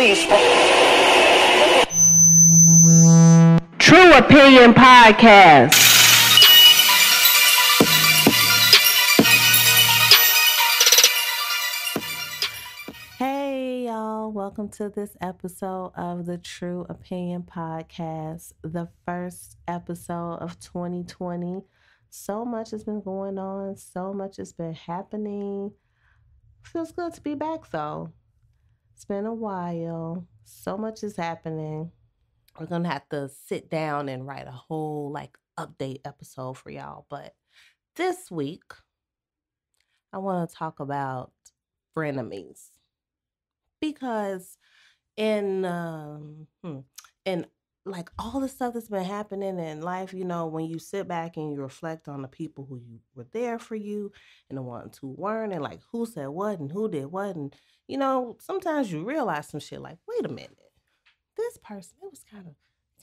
Frenemies. True Opinion Podcast. Hey y'all, welcome to this episode of the True Opinion Podcast, the first episode of 2020. So much has been going on, so much has been happening. Feels good to be back though. It's been a while, so much is happening. We're gonna have to sit down and write a whole update episode for y'all. But this week, I want to talk about frenemies. Because in like all the stuff that's been happening in life, you know, when you sit back and you reflect on the people who you were there for you and the ones who weren't, and like who said what and who did what, and you know, sometimes you realize some shit like, wait a minute, this person, it was kind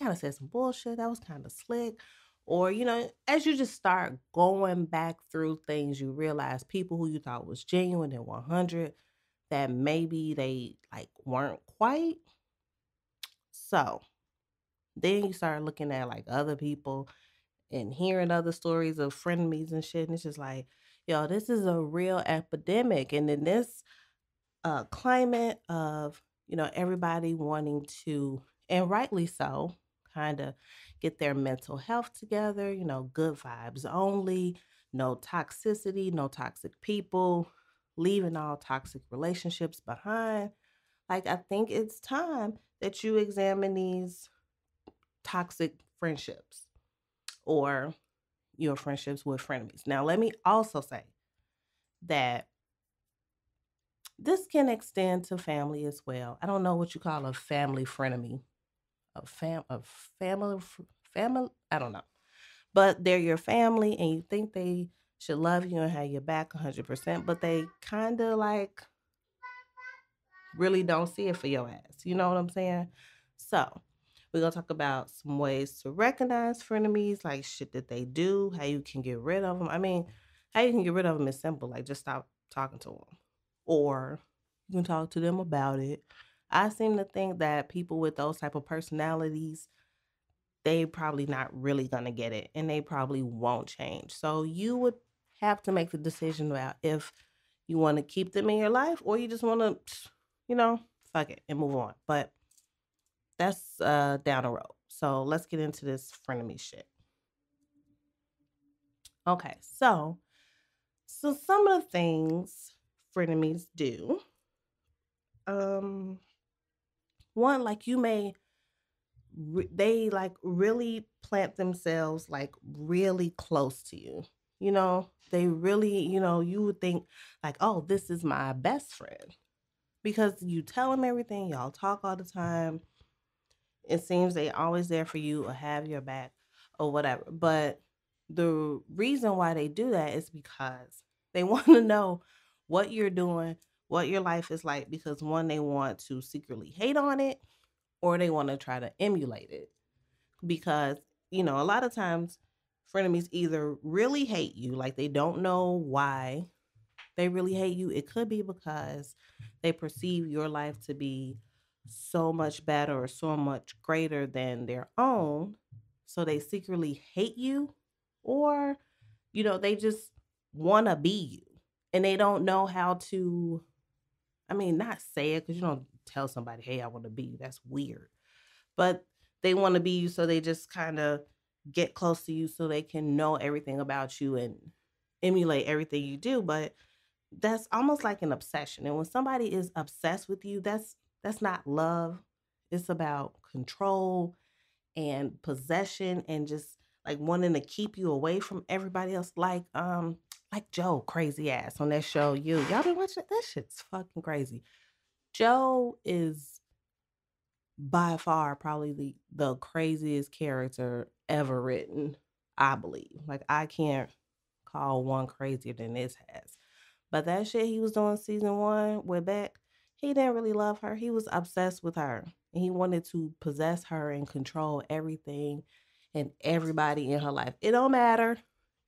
of said some bullshit, that was kind of slick. Or, you know, as you just start going back through things, you realize people who you thought was genuine and 100 that maybe they weren't quite. So then you start looking at other people and hearing other stories of frenemies and shit. And it's just like, yo, this is a real epidemic. And in this climate of, you know, everybody wanting to, and rightly so, kind of get their mental health together, you know, good vibes only, no toxicity, no toxic people, leaving all toxic relationships behind. I think it's time that you examine these toxic friendships or your friendships with frenemies. Now, let me also say that this can extend to family as well. I don't know what you call a family frenemy. Family, I don't know. But they're your family and you think they should love you and have your back 100%, but they kind of really don't see it for your ass. You know what I'm saying? So we're going to talk about some ways to recognize frenemies, like shit that they do, how you can get rid of them. I mean, how you can get rid of them is simple. Like, just stop talking to them. Or you can talk to them about it. I seem to think that people with those type of personalities, they probably not really going to get it. And they probably won't change. So you would have to make the decision about if you want to keep them in your life or you just want to, you know, fuck it and move on. But that's down the road. So let's get into this frenemy shit. Okay, so some of the things frenemies do. One, you may they really plant themselves really close to you. You know, they really, you know, you would think oh, this is my best friend because you tell them everything, y'all talk all the time. It seems they always there for you or have your back or whatever. But the reason why they do that is because they want to know what you're doing, what your life is like, because one, they want to secretly hate on it or they want to try to emulate it. Because, you know, a lot of times frenemies either really hate you, like they don't know why they really hate you. It could be because they perceive your life to be so much better or so much greater than their own. So they secretly hate you, or, you know, they just want to be you and they don't know how to, I mean, not say it because you don't tell somebody, hey, I want to be you. That's weird. But they want to be you. So they just kind of get close to you so they can know everything about you and emulate everything you do. But that's almost like an obsession. And when somebody is obsessed with you, that's not love. It's about control and possession and just wanting to keep you away from everybody else. Like Joe, crazy ass on that show. Y'all been watching it? That shit's fucking crazy. Joe is by far probably the craziest character ever written, I believe. I can't call one crazier than this has. But that shit he was doing season 1 with Beck, he didn't really love her. He was obsessed with her. And he wanted to possess her and control everything and everybody in her life. It don't matter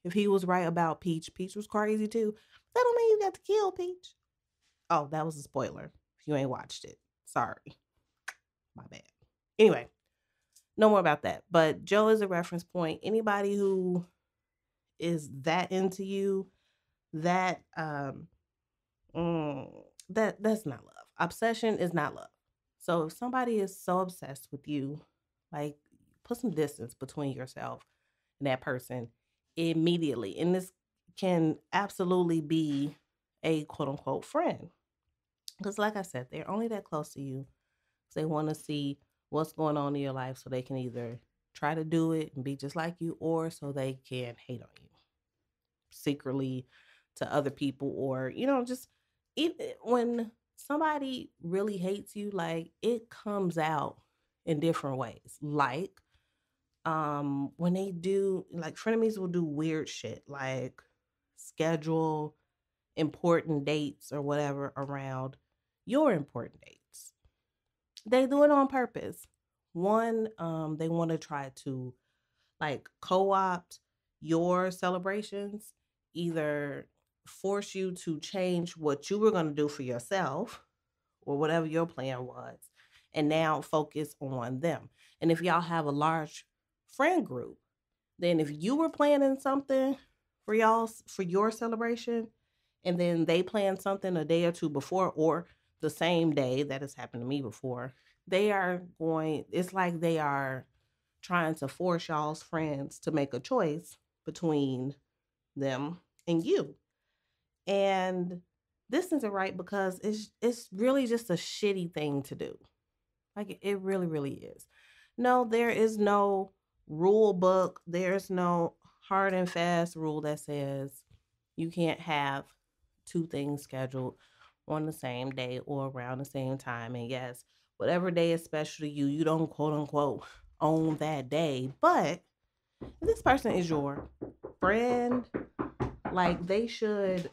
if he was right about Peach. Peach was crazy too. That don't mean you got to kill Peach. Oh, that was a spoiler if you ain't watched it. Sorry. My bad. Anyway, no more about that. But Joe is a reference point. Anybody who is that into you, that mm, that's not love. Obsession is not love. So if somebody is so obsessed with you, like put some distance between yourself and that person immediately. And this can absolutely be a quote unquote friend. Because like I said, they're only that close to you. They want to see what's going on in your life so they can either try to do it and be just like you, or so they can hate on you secretly to other people, or just when somebody really hates you, like it comes out in different ways. Like when they do, like frenemies will do weird shit, like schedule important dates or whatever around your important dates. They do it on purpose. One, they want to try to like co-opt your celebrations, either force you to change what you were going to do for yourself or whatever your plan was, and now focus on them. And if y'all have a large friend group, then if you were planning something for y'all for your celebration, and then they plan something a day or two before, or the same day, that has happened to me before, it's like they are trying to force y'all's friends to make a choice between them and you. And this isn't right, because it's really just a shitty thing to do. Like it really, really is. No, there is no rule book. There's no hard and fast rule that says you can't have two things scheduled on the same day or around the same time. And yes, whatever day is special to you, you don't quote unquote own that day. But if this person is your friend, like they should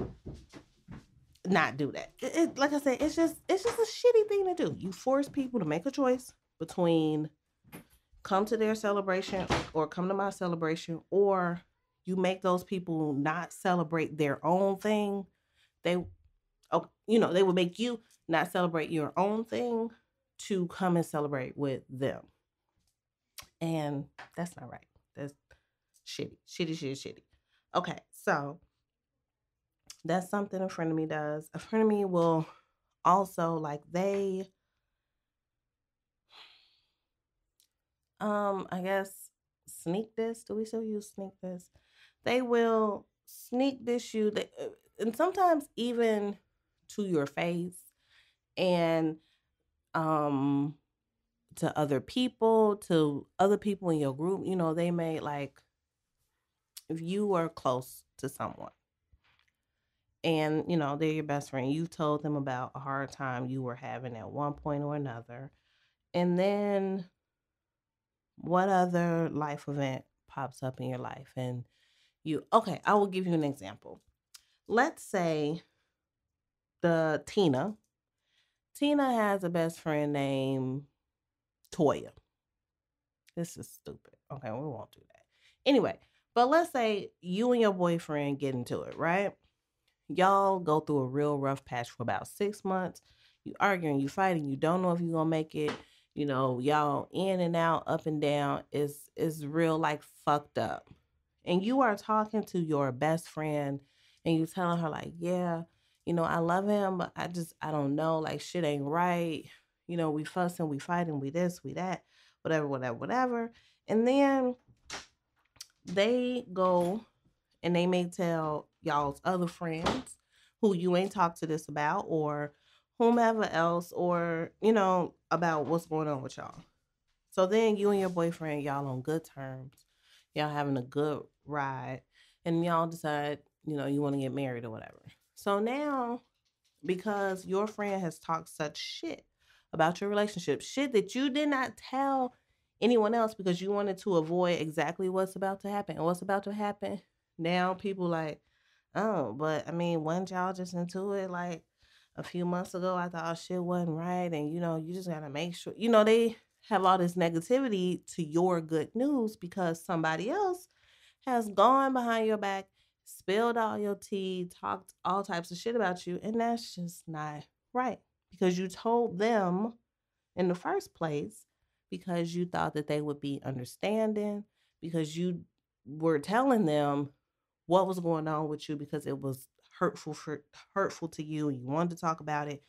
not do that. Like I said, it's just a shitty thing to do. You force people to make a choice between come to their celebration or come to my celebration, or you make those people not celebrate their own thing. They they would make you not celebrate your own thing to come and celebrate with them. And that's not right. That's shitty. Okay, so that's something a friend of me does. A friend of me will also, like, they I guess sneak this. Do we still use sneak this? They will sneak this you, and sometimes even to your face, and to other people in your group. They may, like, if you are close to someone and they're your best friend, you've told them about a hard time you were having at one point or another, and then what other life event pops up in your life, and I will give you an example. Let's say Tina has a best friend named Toya. This is stupid. Okay, we won't do that. Anyway, but let's say you and your boyfriend get into it, right? Y'all go through a real rough patch for about 6 months. You arguing, you fighting, you don't know if you're gonna make it. Y'all in and out, up and down, is real, like, fucked up. And you are talking to your best friend and you telling her, like, yeah, I love him, but I don't know, like, shit ain't right. We fussing, we fighting, we this, we that, whatever. And then they go and they may tell y'all's other friends who you ain't talked to this about, or whomever else, or, about what's going on with y'all. So then you and your boyfriend, y'all on good terms, y'all having a good ride, and y'all decide, you want to get married or whatever. So now, because your friend has talked such shit about your relationship, shit that you did not tell anyone else because you wanted to avoid exactly what's about to happen. And what's about to happen, now people like, oh, but I mean, wasn't y'all just into it like a few months ago? I thought shit wasn't right. And, you just got to make sure, they have all this negativity to your good news because somebody else has gone behind your back, spilled all your tea, talked all types of shit about you. And that's just not right, because you told them in the first place because you thought that they would be understanding, because you were telling them what was going on with you because it was hurtful to you and you wanted to talk about it.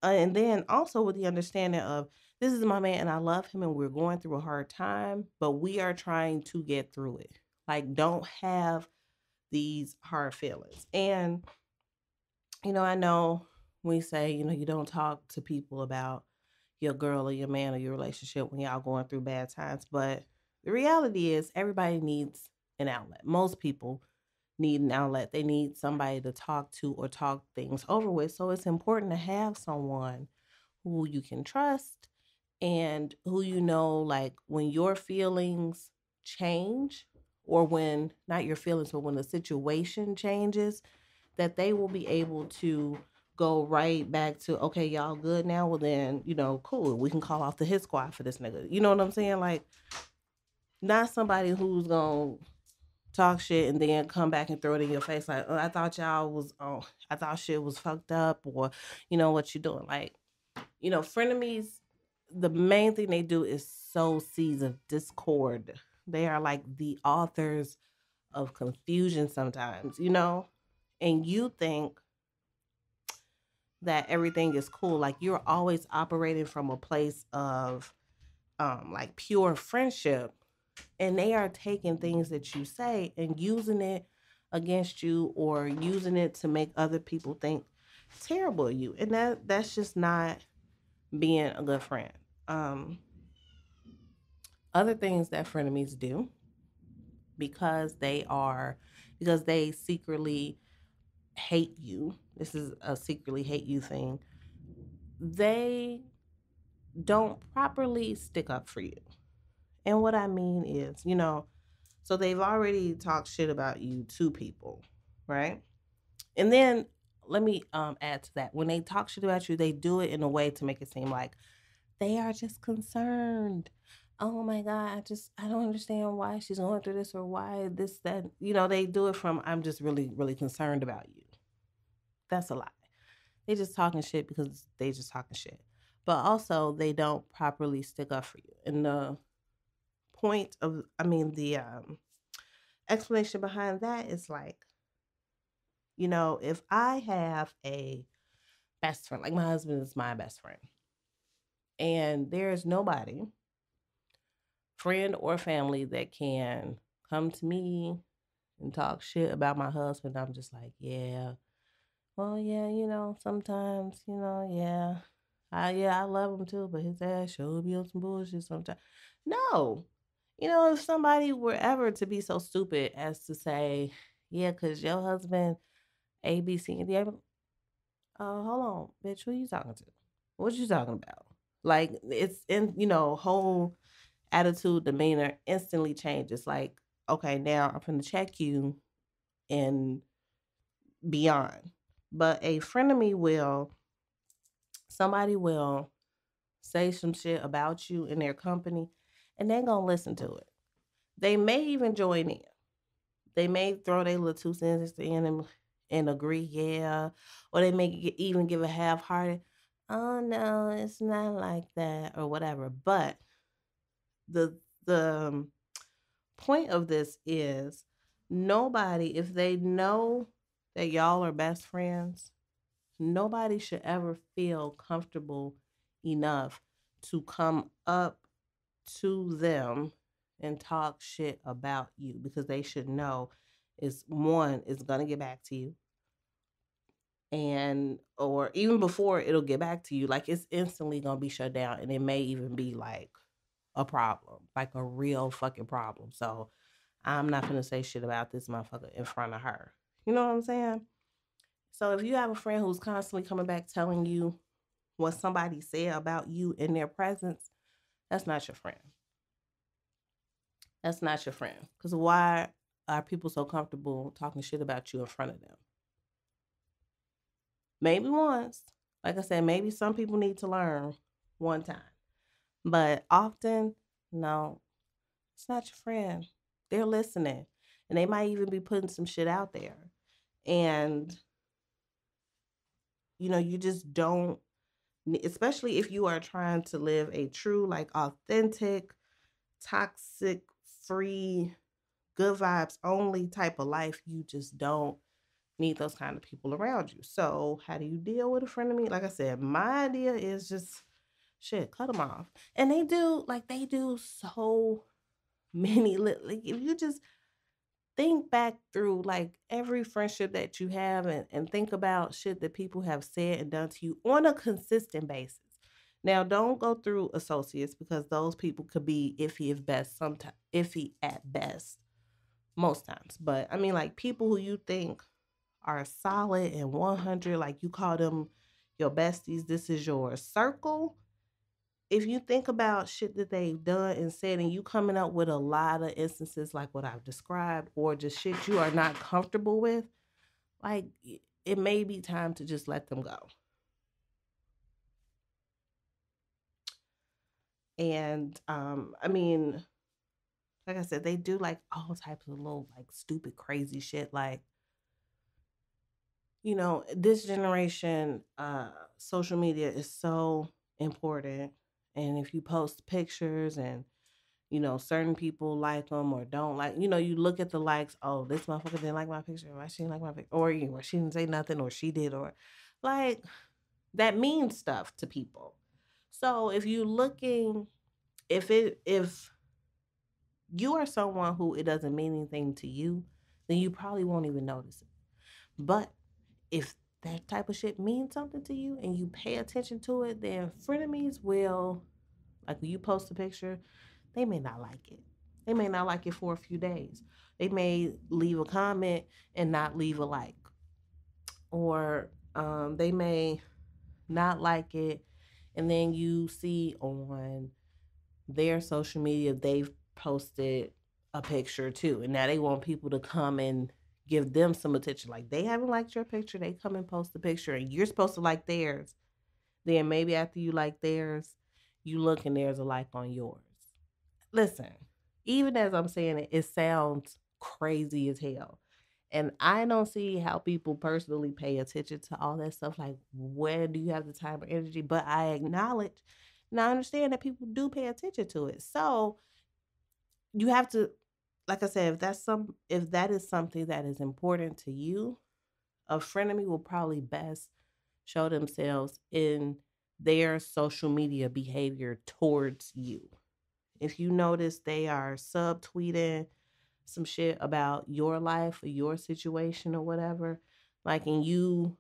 And then also with the understanding of this is my man and I love him and we're going through a hard time, but we are trying to get through it. Like, don't have these hard feelings. And, I know we say, you don't talk to people about your girl or your man or your relationship when y'all going through bad times. But the reality is everybody needs an outlet. Most people need an outlet. They need somebody to talk to or talk things over with. So it's important to have someone who you can trust and who like when your feelings change, or when not your feelings, but when the situation changes, that they will be able to go right back to, okay, y'all good now? Well, then, cool. We can call off the hit squad for this nigga. You know what I'm saying? Like, not somebody who's going to talk shit and then come back and throw it in your face like, oh, I thought y'all was, I thought shit was fucked up, or, what you doing. Like, frenemies, the main thing they do is sow seeds of discord. They are like the authors of confusion sometimes, and you think that everything is cool. Like, you're always operating from a place of like pure friendship, and they are taking things that you say and using it against you, or using it to make other people think terrible of you. And that's just not being a good friend. Um Other things that frenemies do, because they secretly hate you. This is a secretly hate you thing. They don't properly stick up for you. And what I mean is, so they've already talked shit about you to people, right? And then let me add to that. When they talk shit about you, they do it in a way to make it seem like they are just concerned. Oh my God, I don't understand why she's going through this, or why this, that. They do it from, I'm just really, really concerned about you. That's a lie. They just talking shit because they just talking shit. But also they don't properly stick up for you. And the point of, the explanation behind that is like, if I have a best friend, like my husband is my best friend, and there's nobody, friend or family, that can come to me and talk shit about my husband, I'm just like, yeah, well, yeah, sometimes, yeah. I love him too, but his ass sure be on some bullshit sometimes. No. If somebody were ever to be so stupid as to say, yeah, because your husband A, B, C, and D, hold on, bitch, who you talking to? What you talking about? Like, it's in, whole attitude, demeanor instantly changes. Like, okay, now I'm going to check you and beyond. But a frenemy somebody will say some shit about you in their company, and they're going to listen to it. They may even join in. They may throw their little 2 cents in and agree, yeah. Or they may even give a half-hearted, oh no, it's not like that, or whatever. But the point of this is, nobody, if they know that y'all are best friends, nobody should ever feel comfortable enough to come up to them and talk shit about you, because they should know is one, it's gonna get back to you, and or even before it'll get back to you, like, it's instantly gonna be shut down, and it may even be like a problem, like a real fucking problem. So I'm not gonna say shit about this motherfucker in front of her. You know what I'm saying? So if you have a friend who's constantly coming back telling you what somebody said about you in their presence, that's not your friend. That's not your friend. Because why are people so comfortable talking shit about you in front of them? Maybe once. Like I said, maybe some people need to learn one time. But often, no, it's not your friend. They're listening. And they might even be putting some shit out there. And, you just don't especially if you are trying to live a true, like authentic, toxic free, good vibes only type of life. You just don't need those kind of people around you. So how do you deal with a friend of me? Like I said, my idea is just shit, cut them off. And they do so many like if you just think back through like every friendship that you have, and think about shit that people have said and done to you on a consistent basis. Now, don't go through associates because those people could be iffy at best, sometimes iffy at best, most times. But I mean, like people who you think are solid and 100, like you call them your besties, this is your circle. If you think about shit that they've done and said, and you coming up with a lot of instances like what I've described, or just shit you are not comfortable with, like it may be time to just let them go. And I mean, like I said, they do like all types of little like stupid crazy shit. Like, this generation, social media is so important. And if you post pictures and certain people like them or don't like, you look at the likes. Oh, this motherfucker didn't like my picture. Why she didn't like my picture? Or she didn't say nothing, or she did, or like that means stuff to people. So if you looking, if you are someone who it doesn't mean anything to you, then you probably won't even notice it. But if that type of shit means something to you and you pay attention to it, then frenemies will, like when you post a picture, they may not like it. They may not like it for a few days. They may leave a comment and not leave a like. Or they may not like it. And then you see on their social media, they've posted a picture too. And now they want people to come and give them some attention. Like they haven't liked your picture. They come and post the picture and you're supposed to like theirs. Then maybe after you like theirs, you look and there's a like on yours. Listen, even as I'm saying it, it sounds crazy as hell. And I don't see how people personally pay attention to all that stuff. Like, where do you have the time or energy? But I acknowledge and I understand that people do pay attention to it. So you have to, like I said, if that is something that is important to you, a frenemy will probably best show themselves in their social media behavior towards you. If you notice they are subtweeting some shit about your life or your situation or whatever, like, and you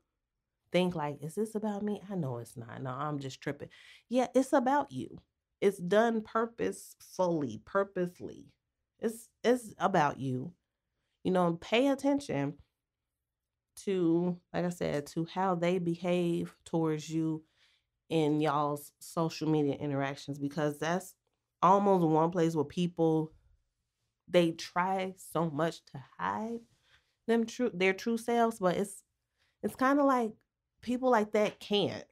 think like, is this about me? I know it's not. No, I'm just tripping. Yeah, it's about you. It's done purposely. It's about you. Pay attention to, like I said, to how they behave towards you in y'all's social media interactions, because that's almost one place where people, they try so much to hide their true selves, but it's kind of like people like that can't.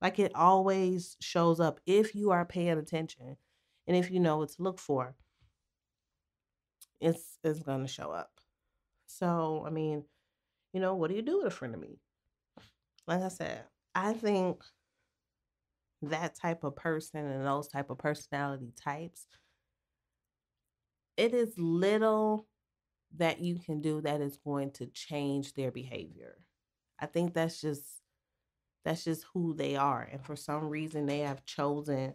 Like it always shows up if you are paying attention and if you know what to look for, it's gonna show up. So I mean, what do you do with a friend of me? Like I said, I think that type of person and those type of personality types, it is little that you can do that is going to change their behavior. I think that's just who they are. And for some reason they have chosen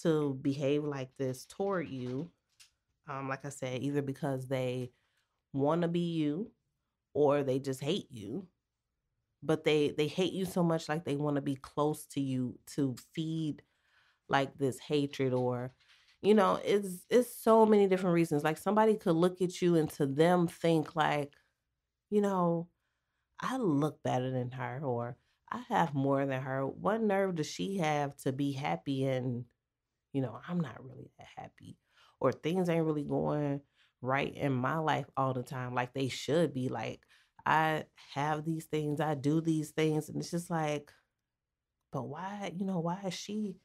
to behave like this toward you. Like I said, either because they want to be you or they just hate you. But they hate you so much, like they want to be close to you to feed like this hatred, or it's so many different reasons. Like somebody could look at you and to them think like, you know I look better than her, or I have more than her. What nerve does she have to be happy? And, I'm not really that happy. Or things ain't really going right in my life all the time like they should be. Like, I have these things, I do these things. And it's just like, but why is she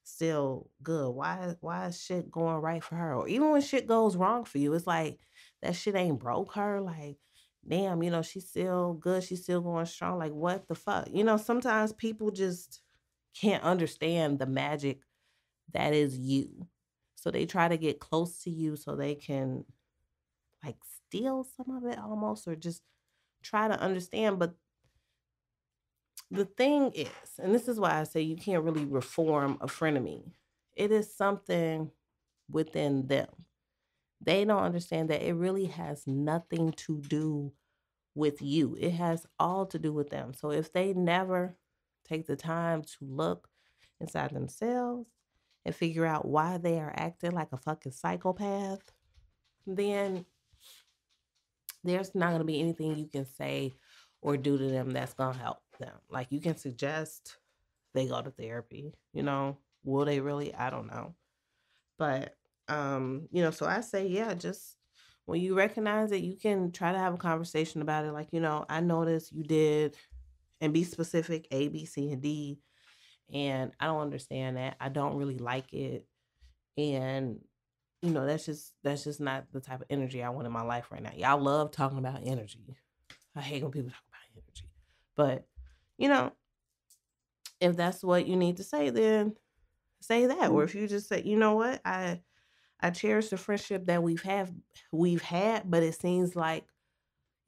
still good? Why is shit going right for her? Or even when shit goes wrong for you, it's like that shit ain't broke her. Like, damn, she's still good, she's still going strong. Like, what the fuck? Sometimes people just can't understand the magic that is you. So they try to get close to you so they can like steal some of it almost, or just try to understand. But the thing is, and this is why I say you can't really reform a frenemy. It is something within them. They don't understand that it really has nothing to do with you. It has all to do with them. So if they never take the time to look inside themselves and figure out why they are acting like a fucking psychopath, then there's not going to be anything you can say or do to them that's going to help them. Like, you can suggest they go to therapy, will they really? I don't know. But, so I say, yeah, just when you recognize it, you can try to have a conversation about it. Like, I noticed you did, and be specific, A, B, C, and D. And I don't understand that. I don't really like it. And, that's just not the type of energy I want in my life right now. Y'all love talking about energy. I hate when people talk about energy. But, if that's what you need to say, then say that. Or if you just say, you know what, I cherish the friendship that we've had, but it seems like,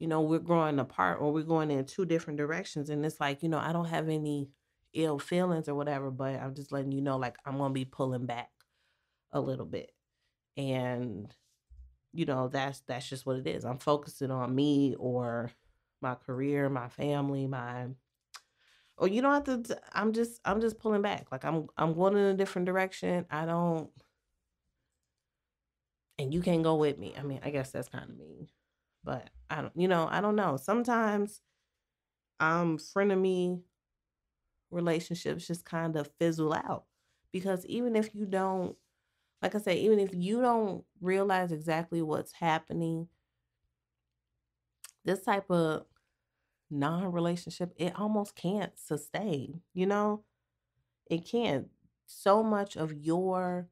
we're growing apart, or we're going in two different directions. And it's like, I don't have any ill feelings or whatever, but I'm just letting you know, like, I'm going to be pulling back a little bit. And, that's just what it is. I'm focusing on me, or my career, my family, or you don't have to, I'm just pulling back. Like, I'm going in a different direction. And you can't go with me. I mean, I guess that's kind of mean, but I don't know. Sometimes, frenemy relationships just kind of fizzle out, because even if you don't, like I said, even if you don't realize exactly what's happening, this type of non-relationship, it almost can't sustain, it can't. So much of your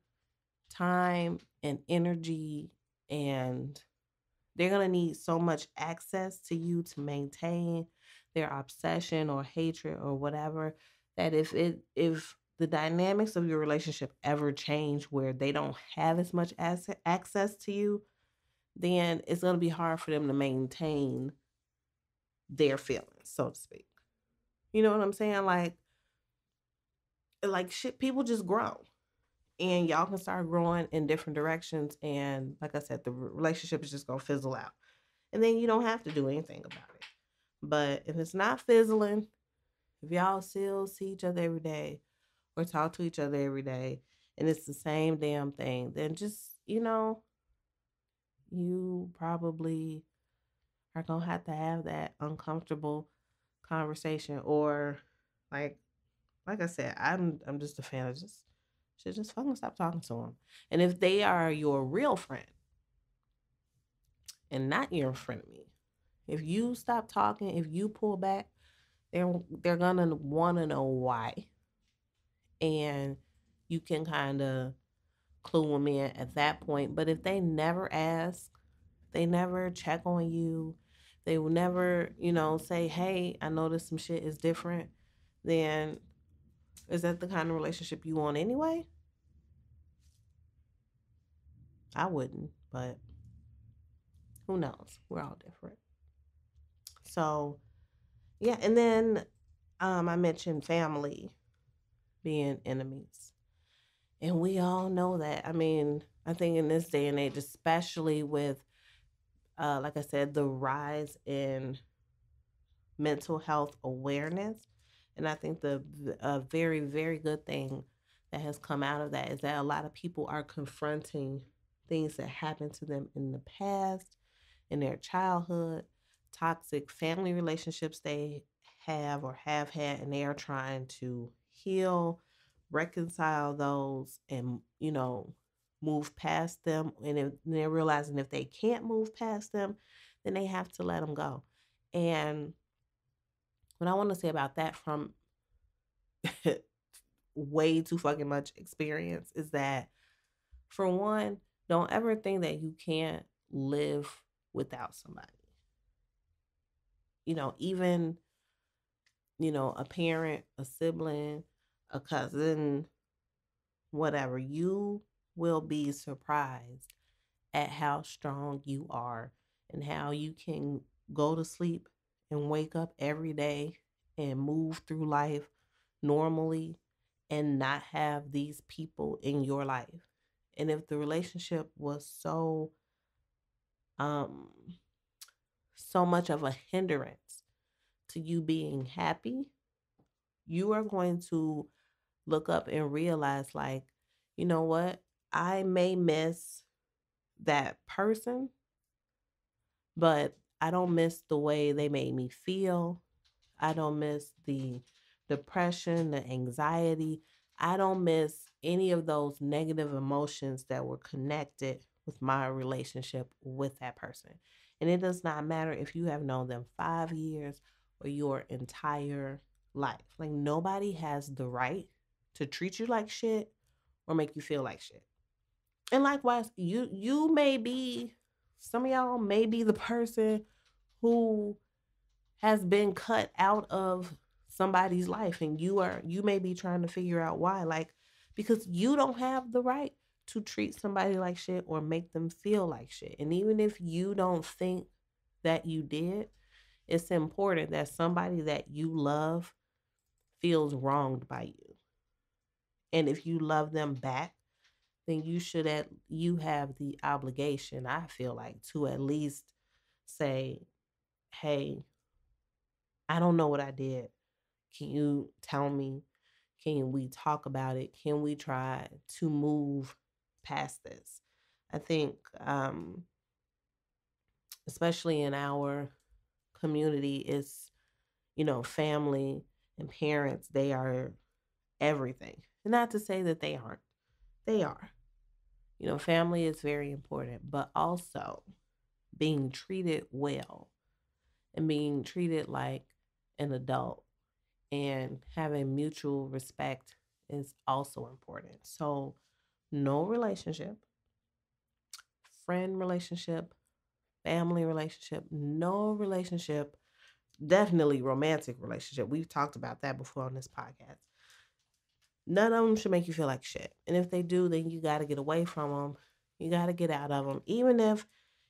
time and energy, and they're going to need so much access to you to maintain their obsession or hatred or whatever, that if the dynamics of your relationship ever change where they don't have as much access to you, then it's going to be hard for them to maintain their feelings, so to speak. You know what I'm saying? Like shit, people just grow, and y'all can start growing in different directions. And like I said, the relationship is just going to fizzle out. And then you don't have to do anything about it. But if it's not fizzling, if y'all still see each other every day or talk to each other every day, and it's the same damn thing, then just, you probably are going to have that uncomfortable conversation. Or like I said, I'm just a fan of just fucking stop talking to them. And if they are your real friend and not your frenemy, if you stop talking, if you pull back, they're gonna want to know why, and you can kind of clue them in at that point. But if they never ask, they never check on you, they will never, say, "Hey, I noticed some shit is different," then is that the kind of relationship you want anyway? I wouldn't, but who knows? We're all different. So yeah, and then I mentioned family being enemies. And we all know that. I mean, I think in this day and age, especially with, like I said, the rise in mental health awareness, and I think the very, very good thing that has come out of that is that a lot of people are confronting things that happened to them in the past, in their childhood, toxic family relationships they have or have had, and they are trying to heal, reconcile those, and, move past them. And if they're realizing if they can't move past them, then they have to let them go. And what I want to say about that, from way too fucking much experience, is that, for one, don't ever think that you can't live without somebody. Even, a parent, a sibling, a cousin, whatever, you will be surprised at how strong you are and how you can go to sleep and wake up every day and move through life normally and not have these people in your life. And if the relationship was um so much of a hindrance to you being happy, you are going to look up and realize, like, you know what? I may miss that person, but I don't miss the way they made me feel. I don't miss the depression, the anxiety. I don't miss any of those negative emotions that were connected with my relationship with that person. And it does not matter if you have known them 5 years or your entire life. Like, nobody has the right to treat you like shit or make you feel like shit. And likewise, you may be, some of y'all may be the person who has been cut out of somebody's life, and you may be trying to figure out why, like, because you don't have the right to treat somebody like shit or make them feel like shit. And even if you don't think that you did, it's important that somebody that you love feels wronged by you. And if you love them back, then you have the obligation, I feel like, to at least say, hey, I don't know what I did. Can you tell me? Can we talk about it? Can we try to move past this? I think, especially in our community, is, family and parents, they are everything. And not to say that they aren't, they are. Family is very important, but also being treated well and being treated like an adult and having mutual respect is also important. So, no relationship, friend relationship, family relationship, no relationship, definitely romantic relationship. We've talked about that before on this podcast. None of them should make you feel like shit. And if they do, then you got to get away from them. You got to get out of them. Even if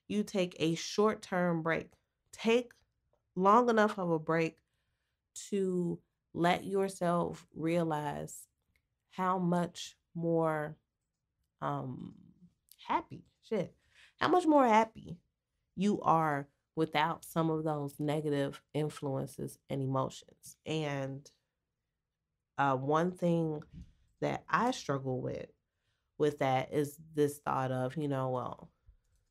you take a short term break, take long enough of a break to let yourself realize how much more um happy, shit, how much more happy you are without some of those negative influences and emotions. And one thing that I struggle with that is this thought of, well,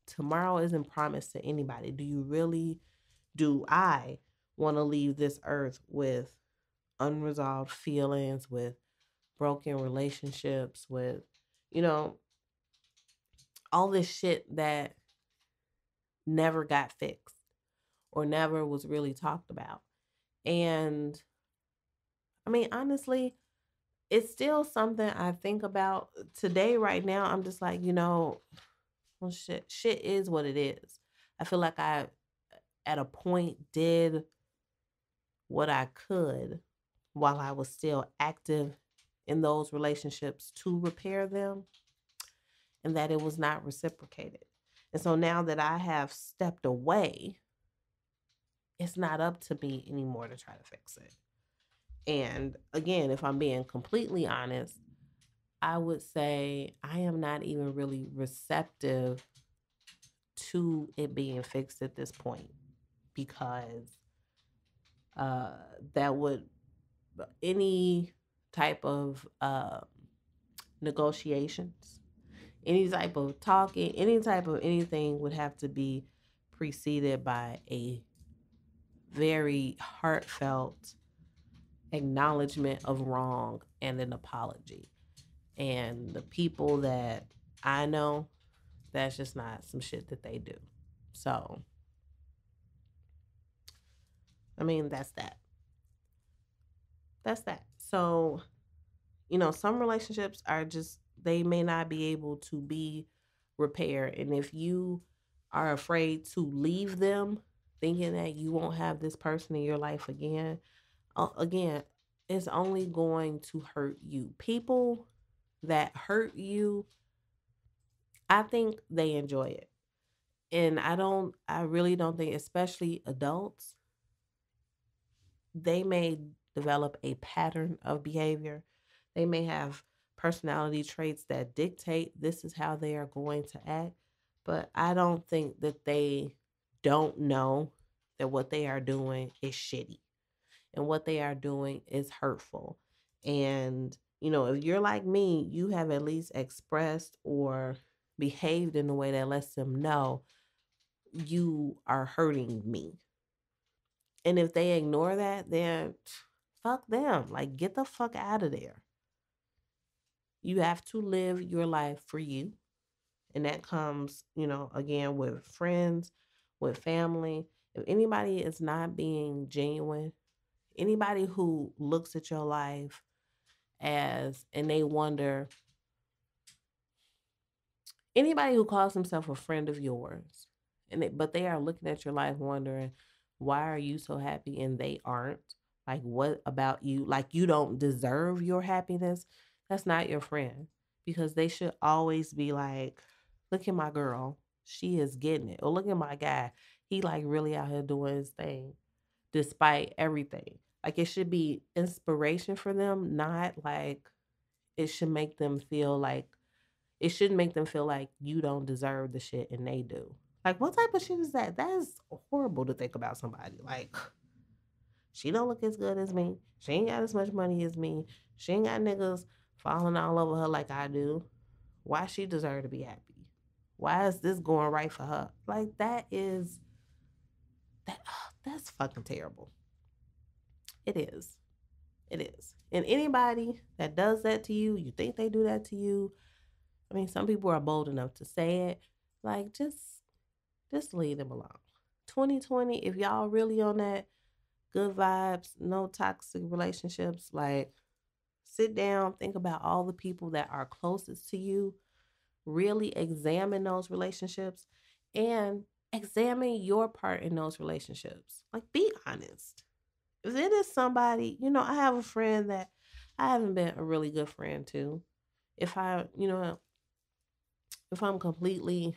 tomorrow isn't promised to anybody. Do I want to leave this earth with unresolved feelings, with broken relationships, with, you know, all this shit that never got fixed or never was really talked about? And I mean, honestly, it's still something I think about today, right now. I'm just like, well, shit is what it is. I feel like I, at a point, did what I could while I was still active in those relationships to repair them, and that it was not reciprocated. And so now that I have stepped away, it's not up to me anymore to try to fix it. And again, if I'm being completely honest, I would say I am not even really receptive to it being fixed at this point, because uh, that would, any type of negotiations, any type of talking, any type of anything would have to be preceded by a very heartfelt acknowledgement of wrong and an apology. And the people that I know, that's just not some shit that they do. So, I mean, that's that. That's that. So, some relationships are just, they may not be able to be repaired. And if you are afraid to leave them thinking that you won't have this person in your life again, again, is only going to hurt you. People that hurt you, I think they enjoy it. And I really don't think, especially adults, they may develop a pattern of behavior. They may have personality traits that dictate this is how they are going to act. But I don't think that they don't know that what they are doing is shitty and what they are doing is hurtful. And, if you're like me, you have at least expressed or behaved in a way that lets them know you are hurting me. And if they ignore that, then fuck them. Like, get the fuck out of there. You have to live your life for you. And that comes, again, with friends, with family. If anybody is not being genuine, anybody who looks at your life and they wonder, anybody who calls himself a friend of yours, but they are looking at your life wondering, why are you so happy and they aren't? Like, what about you? Like, you don't deserve your happiness. That's not your friend, because they should always be like, look at my girl. She is getting it. Or look at my guy. He like really out here doing his thing despite everything. Like, it should be inspiration for them, not like it should make them feel like it shouldn't make them feel like you don't deserve the shit and they do. Like, what type of shit is that? That is horrible to think about somebody. Like, she don't look as good as me. She ain't got as much money as me. She ain't got niggas falling all over her like I do. Why she deserve to be happy? Why is this going right for her? Like, that's fucking terrible. It is. It is. And anybody that does that to you, you think they do that to you. I mean, some people are bold enough to say it. Like, just leave them alone. 2020, if y'all really on that good vibes, no toxic relationships, like, sit down, think about all the people that are closest to you, really examine those relationships and examine your part in those relationships. Like, be honest. If it is somebody, I have a friend that I haven't been a really good friend to. If I'm completely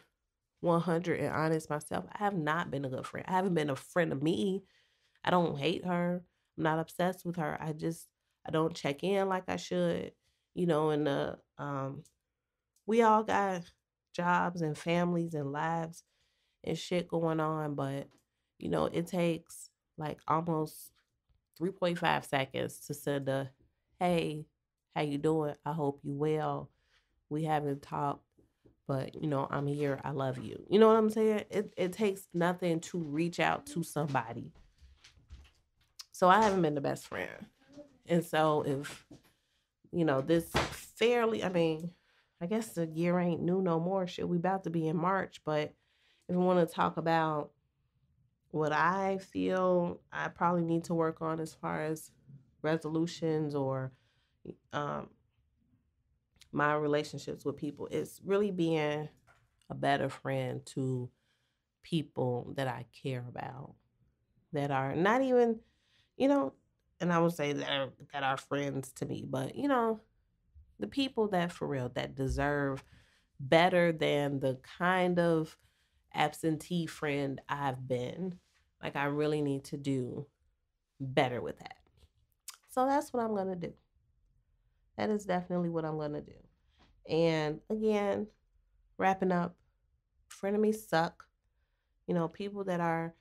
100 and honest myself, I have not been a good friend. I haven't been a friend of me. I don't hate her. I'm not obsessed with her. I don't check in like I should. And we all got jobs and families and lives and shit going on, but it takes like almost 3.5 seconds to send a, hey, how you doing? I hope you well. We haven't talked, but I'm here. I love you. You know what I'm saying? It takes nothing to reach out to somebody. So I haven't been the best friend. And so if, this fairly, I mean, I guess the year ain't new no more. Shit, we about to be in March, but if we want to talk about what I feel I probably need to work on as far as resolutions or um, my relationships with people, is really being a better friend to people that I care about, that are not even, you know, and I would say that are friends to me, but the people that for real that deserve better than the kind of absentee friend I've been. Like, I really need to do better with that. So that's what I'm going to do. That is definitely what I'm going to do. And again, wrapping up, frenemies suck. People that are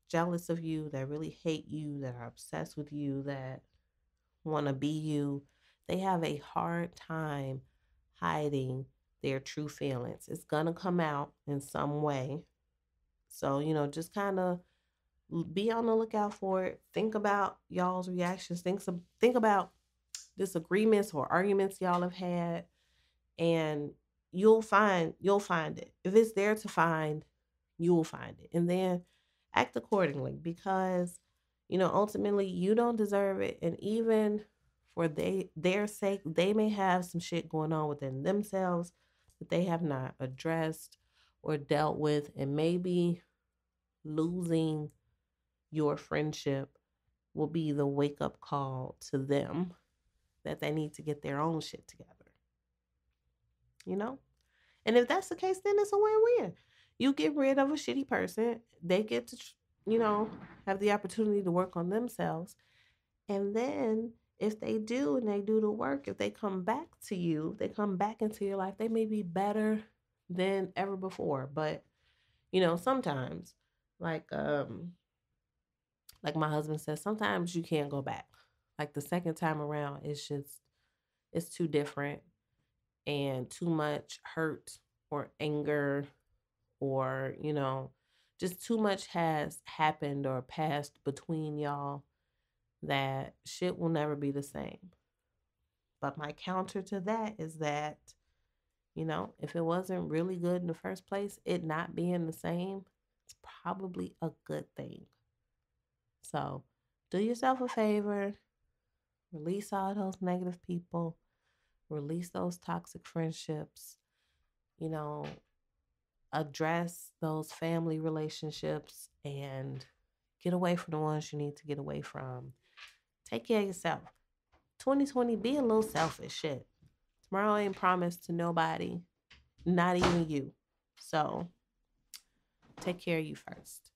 jealous of you, that really hate you, that are obsessed with you, that want to be you, they have a hard time hiding their true feelings. It's going to come out in some way. So, just kind of be on the lookout for it. Think about y'all's reactions. Think about disagreements or arguments y'all have had, and you'll find it. If it's there to find, you will find it. And then act accordingly, because ultimately you don't deserve it. And even for their sake, they may have some shit going on within themselves that they have not addressed or dealt with, and maybe losing your friendship will be the wake up call to them that they need to get their own shit together. You know? And if that's the case, then it's a win-win. You get rid of a shitty person, they get to, have the opportunity to work on themselves. And then if they do and they do the work, if they come back to you, they come back into your life, they may be better than ever before. But, sometimes, like my husband says, sometimes you can't go back. Like the second time around, it's too different and too much hurt or anger or, just too much has happened or passed between y'all that shit will never be the same. But my counter to that is that, if it wasn't really good in the first place, it not being the same, it's probably a good thing. So do yourself a favor, release all those negative people, release those toxic friendships, address those family relationships and get away from the ones you need to get away from. Take care of yourself. 2020, be a little selfish shit. Tomorrow ain't promised to nobody, not even you. So take care of you first.